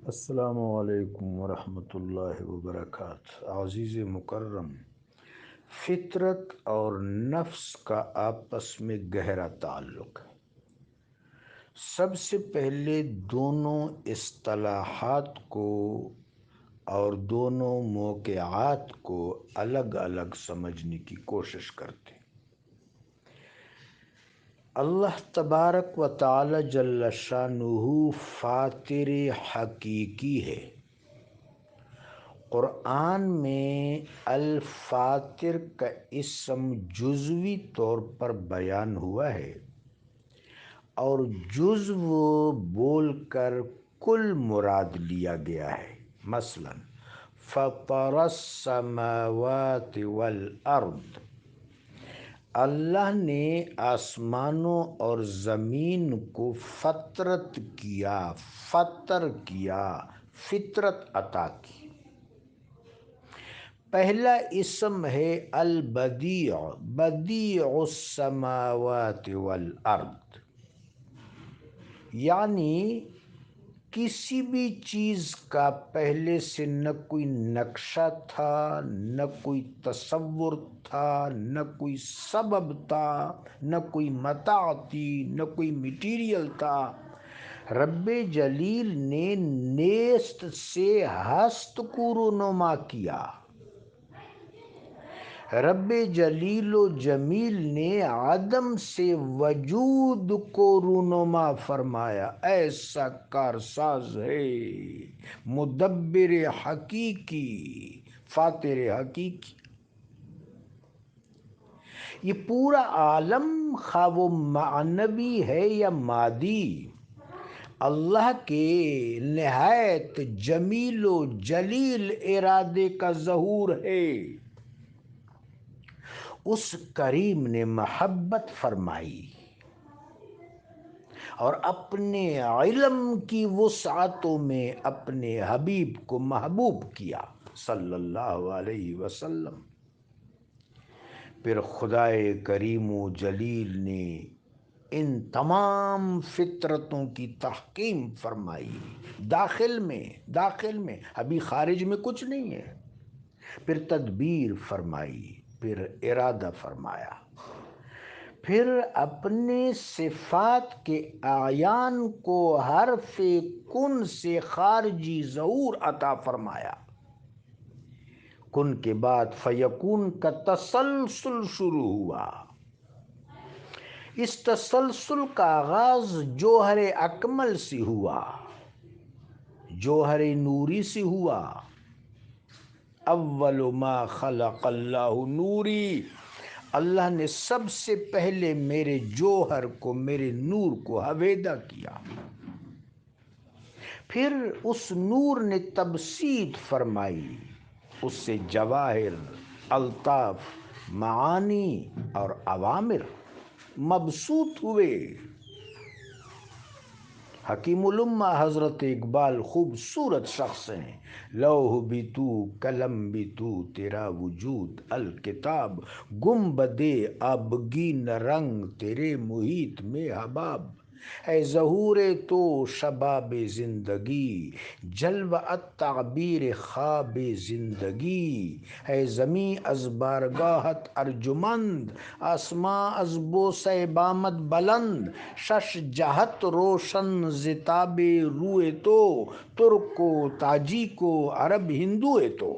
السلام علیکم ورحمۃ اللہ وبرکاتہ۔ عزیز مکرم، فطرت اور نفس کا آپس میں گہرا تعلق ہے۔ سب سے پہلے دونوں اصطلاحات کو اور دونوں موقعات کو الگ الگ سمجھنے کی کوشش کرتے ہیں۔ اللہ تبارک و تعالی جل شانہ فاطر حقیقی ہے۔ قرآن میں الفاطر کا اسم جزوی طور پر بیان ہوا ہے اور جزو بول کر کل مراد لیا گیا ہے۔ مثلا فطر السماوات والارض، اللہ نے آسمانوں اور زمین کو فطرت کیا، فطر کیا، فطرت عطا کی۔ پہلا اسم ہے البدیع، بدیع السماوات والارض، یعنی کسی بھی چیز کا پہلے سے نہ کوئی نقشہ تھا، نہ کوئی تصور تھا، نہ کوئی سبب تھا، نہ کوئی متاع تھی، نہ کوئی میٹیریل تھا۔ رب جلیل نے نیست سے ہست کو رونما کیا۔ رب جلیل و جمیل نے عدم سے وجود کو رونما فرمایا۔ ایسا کارساز ہے مدبر حقیقی، فاطر حقیقی۔ یہ پورا عالم خواہ وہ معنوی ہے یا مادی، اللہ کے نہایت جمیل و جلیل ارادے کا ظہور ہے۔ اس کریم نے محبت فرمائی اور اپنے علم کی وسعتوں میں اپنے حبیب کو محبوب کیا صلی اللہ علیہ وسلم۔ پھر خدائے کریم و جلیل نے ان تمام فطرتوں کی تحکیم فرمائی، داخل میں ابھی خارج میں کچھ نہیں ہے۔ پھر تدبیر فرمائی، پھر ارادہ فرمایا، پھر اپنے صفات کے اعیان کو حرف کن سے خارجی ظہور عطا فرمایا۔ کن کے بعد فیکون کا تسلسل شروع ہوا۔ اس تسلسل کا آغاز جوہر اکمل سے ہوا، جوہر نوری سے ہوا۔ اول ما خلق اللہ نوری، اللہ نے سب سے پہلے میرے جوہر کو، میرے نور کو حویدہ کیا۔ پھر اس نور نے تبسیط فرمائی، اس سے جواہر، الطاف، معانی اور اوامر مبسوط ہوئے۔ حکیم الامہ حضرت اقبال خوبصورت شخص ہیں۔ لوح بھی تو، قلم بھی تو، تیرا وجود الکتاب، گنبد آبگین رنگ تیرے محیط میں حباب۔ اے ظہور تو شباب زندگی، جلوہ التعبیر خواب زندگی۔ اے زمیں از بارگاہت ارجمند، آسماں از بوسہ بامت بلند۔ شش جہت روشن ز تاب روئے تو، ترک و تاجیک و عرب ہندو ہے تو۔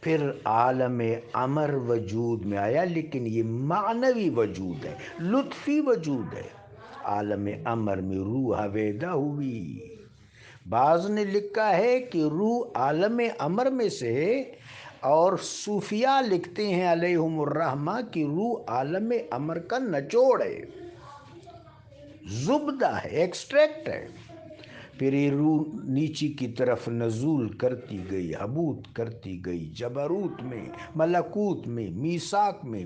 پھر عالم امر وجود میں آیا، لیکن یہ معنوی وجود ہے، لطفی وجود ہے۔ عالم امر میں روح حویدہ ہوئی۔ بعض نے لکھا ہے کہ روح عالم امر میں سے ہے، اور صوفیاء لکھتے ہیں علیہم الرحمہ کہ روح عالم امر کا نچوڑ ہے، زبدہ ہے، ایکسٹریکٹ ہے۔ پھر یہ روح نیچی کی طرف نزول کرتی گئی، حبوط کرتی گئی، جبروت میں، ملکوت میں، میثاق میں،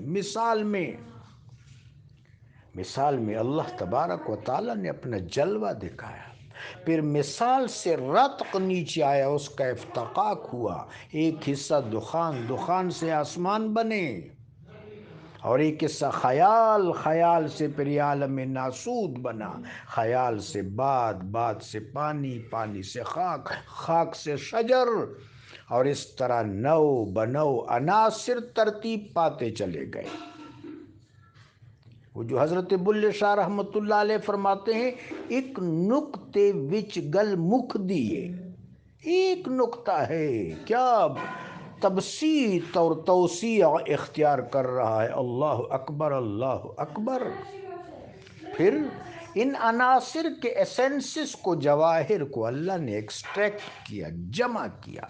مثال میں اللہ تبارک و تعالی نے اپنا جلوہ دکھایا۔ پھر مثال سے رتق نیچے آیا، اس کا افتقاق ہوا، ایک حصہ دخان، دخان سے آسمان بنے، اور ایک قصہ خیال، خیال سے پھر یہ عالم ناسود بنا، خیال سے بات، بات سے پانی، پانی سے خاک، خاک سے شجر، اور اس طرح نو بنو عناصر ترتیب پاتے چلے گئے۔ وہ جو حضرت بلے شاہ رحمت اللہ علیہ فرماتے ہیں، ایک نقطے وچ گل مک دیے، ایک نقطہ ہے کیا تبسیط اور توسیع اختیار کر رہا ہے، اللہ اکبر اللہ اکبر۔ پھر ان عناصر کے ایسنسز کو، جواہر کو اللہ نے ایکسٹریکٹ کیا، جمع کیا،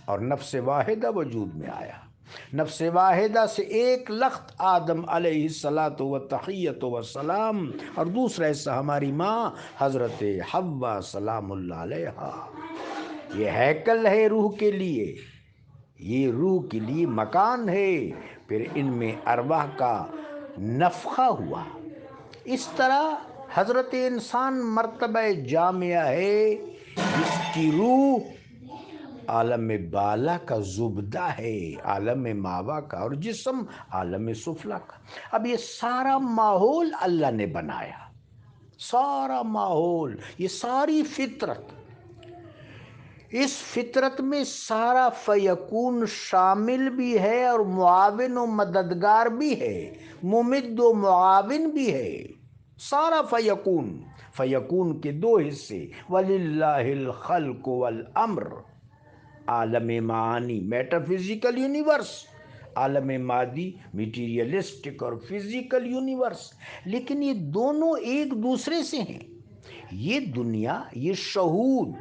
اور نفس واحدہ وجود میں آیا۔ نفس واحدہ سے ایک لخت آدم علیہ الصلاۃ والتحیۃ والسلام، اور دوسرا حصہ ہماری ماں حضرت حوا سلام اللہ علیہا۔ یہ ہیکل ہے روح کے لیے، یہ روح کے لیے مکان ہے، پھر ان میں ارواح کا نفخہ ہوا۔ اس طرح حضرت انسان مرتبہ جامعہ ہے، جس کی روح عالم بالا کا زبدہ ہے، عالم ماوا کا، اور جسم عالم سفلا کا۔ اب یہ سارا ماحول اللہ نے بنایا، سارا ماحول، یہ ساری فطرت، اس فطرت میں سارا فیکون شامل بھی ہے، اور معاون و مددگار بھی ہے، ممد و معاون بھی ہے، سارا فیکون۔ فیکون کے دو حصے، وَلِلَّهِ الْخَلْقُ وَالْأَمْرُ، عالم معانی میٹا فزیکل یونیورس، عالم مادی میٹیریلسٹک اور فزیکل یونیورس، لیکن یہ دونوں ایک دوسرے سے ہیں۔ یہ دنیا، یہ شہود،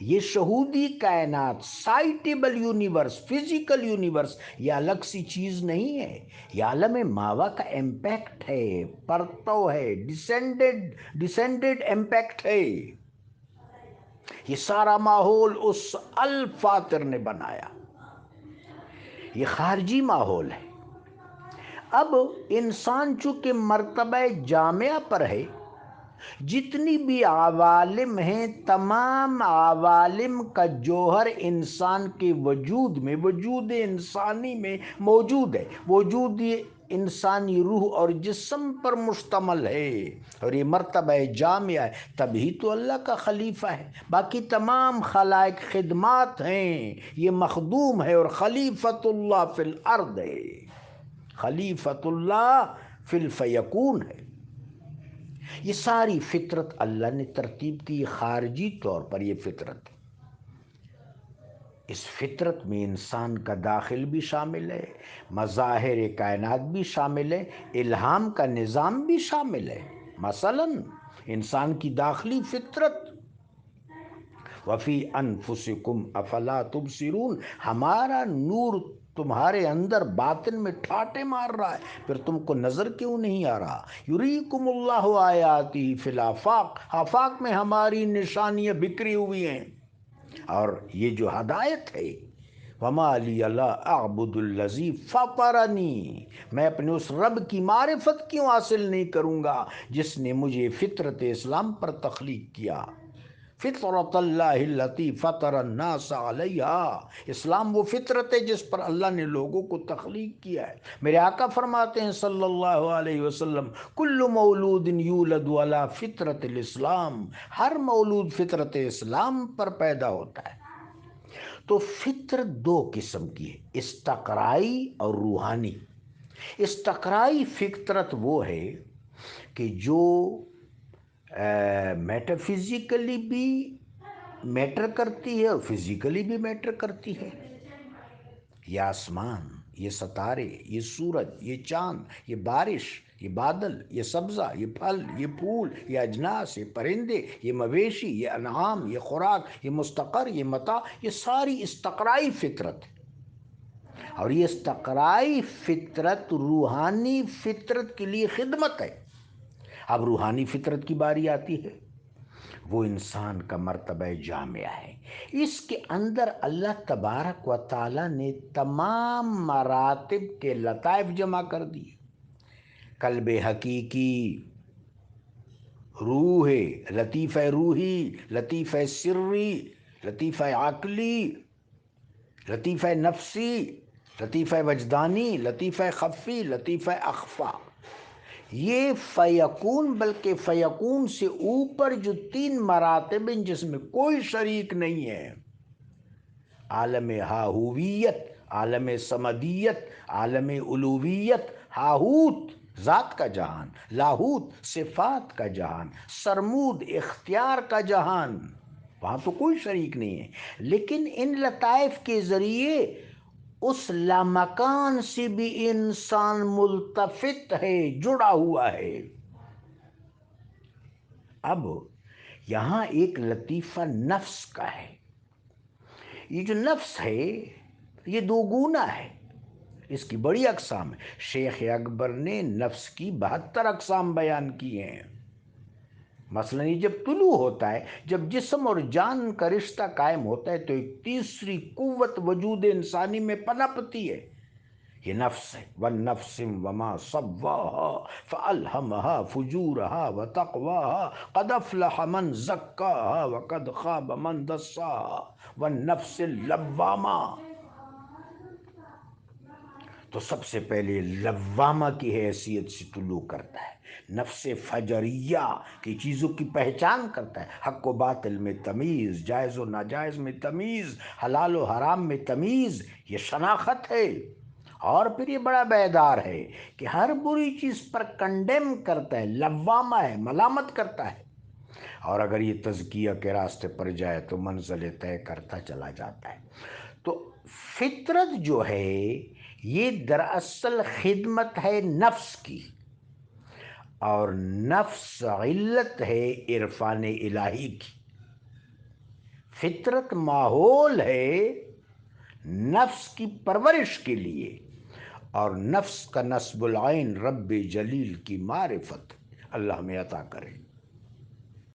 یہ شہودی کائنات، سائٹیبل یونیورس، فزیکل یونیورس، یہ الگ سی چیز نہیں ہے، یہ عالم ماوا کا امپیکٹ ہے، پرتو ہے، ڈسینڈڈ امپیکٹ ہے۔ یہ سارا ماحول اس الفاطر نے بنایا، یہ خارجی ماحول ہے۔ اب انسان چونکہ مرتبہ جامعہ پر ہے، جتنی بھی عوالم ہیں، تمام عوالم کا جوہر انسان کے وجود میں، وجود انسانی میں موجود ہے، وجود انسانی روح اور جسم پر مشتمل ہے، اور یہ مرتبہ جامعہ ہے، تبھی تو اللہ کا خلیفہ ہے۔ باقی تمام خلائق خدمات ہیں، یہ مخدوم ہے، اور خلیفۃ اللہ فی الارض ہے، خلیفۃ اللہ فی الفیکون ہے۔ یہ ساری فطرت اللہ نے ترتیب کی، خارجی طور پر یہ فطرت، اس فطرت میں انسان کا داخل بھی شامل ہے، مظاہر کائنات بھی شامل ہے، الہام کا نظام بھی شامل ہے۔ مثلا انسان کی داخلی فطرت، وفی انفسکم افلا تبصرون، ہمارا نور تمہارے اندر باطن میں ٹھاٹے مار رہا ہے، پھر تم کو نظر کیوں نہیں آ رہا؟ یریکم اللہ آیاتی فی الآفاق، آفاق میں ہماری نشانیاں بکھری ہوئی ہیں، اور یہ جو ہدایت ہے، وما لی لا اعبد الذی فطرنی، میں اپنے اس رب کی معرفت کیوں حاصل نہیں کروں گا جس نے مجھے فطرت اسلام پر تخلیق کیا۔ فطرت اللہ التی فطر الناس علیہا، اسلام وہ فطرت ہے جس پر اللہ نے لوگوں کو تخلیق کیا ہے۔ میرے آقا فرماتے ہیں صلی اللہ علیہ وسلم، کل مولود یولد علی فطرت الاسلام، ہر مولود فطرت اسلام پر پیدا ہوتا ہے۔ تو فطرت دو قسم کی ہے، استقرائی اور روحانی۔ استقرائی فطرت وہ ہے کہ جو میٹا فزیکلی بھی میٹر کرتی ہے اور فزیکلی بھی میٹر کرتی ہے۔ یہ آسمان، یہ ستارے، یہ سورج، یہ چاند، یہ بارش، یہ بادل، یہ سبزہ، یہ پھل، یہ پھول، یہ اجناس، یہ پرندے، یہ مویشی، یہ انعام، یہ خوراک، یہ مستقر، یہ متاع، یہ ساری استقرائی فطرت ہے۔ اور یہ استقرائی فطرت روحانی فطرت کے لیے خدمت ہے۔ اب روحانی فطرت کی باری آتی ہے، وہ انسان کا مرتبہ جامعہ ہے، اس کے اندر اللہ تبارک و تعالی نے تمام مراتب کے لطائف جمع کر دیے۔ قلب حقیقی، روح، لطیفہ روحی، لطیفہ سری، لطیفہ عقلی، لطیفہ نفسی، لطیفہ وجدانی، لطیفہ خفی، لطیفہ اخفا. یہ فیکون، بلکہ فیکون سے اوپر جو 3 مراتب ہیں جس میں کوئی شریک نہیں ہے، عالم ہاہویت، عالم سمدیت، عالم الوہیت، ہاہوت ذات کا جہان، لاہوت صفات کا جہان، سرمود اختیار کا جہان، وہاں تو کوئی شریک نہیں ہے. لیکن ان لطائف کے ذریعے اس لامکان سے بھی انسان ملتفت ہے، جڑا ہوا ہے. اب یہاں ایک لطیفہ نفس کا ہے. یہ جو نفس ہے یہ 2 گنا ہے، اس کی بڑی اقسام ہے. شیخ اکبر نے نفس کی 72 اقسام بیان کی ہیں. مثلا یہ جب طلوع ہوتا ہے، جب جسم اور جان کا رشتہ قائم ہوتا ہے تو ایک تیسری قوت وجود انسانی میں پنپتی ہے، یہ نفس ہے. وَالنَّفْسٍ وَمَا صَوَّاهَا فَأَلْهَمَهَا فُجُورَهَا وَتَقْوَاهَا قَدْ أَفْلَحَ مَنْ زَكَّاهَا وَقَدْ خَابَ مَنْ دَسَّاهَا وَالنَّفْسِ اللَّوَّامَةِ. تو سب سے پہلے لوامہ کی حیثیت سے طلوع کرتا ہے، نفس فجریہ کی چیزوں کی پہچان کرتا ہے، حق و باطل میں تمیز، جائز و ناجائز میں تمیز، حلال و حرام میں تمیز، یہ شناخت ہے. اور پھر یہ بڑا بیدار ہے کہ ہر بری چیز پر کنڈیم کرتا ہے، لوامہ ہے، ملامت کرتا ہے. اور اگر یہ تزکیہ کے راستے پر جائے تو منزل طے کرتا چلا جاتا ہے. تو فطرت جو ہے یہ دراصل خدمت ہے نفس کی، اور نفس علت ہے عرفان الہی کی. فطرت ماحول ہے نفس کی پرورش کے لیے، اور نفس کا نصب العین رب جلیل کی معرفت. اللہ ہمیں عطا کرے.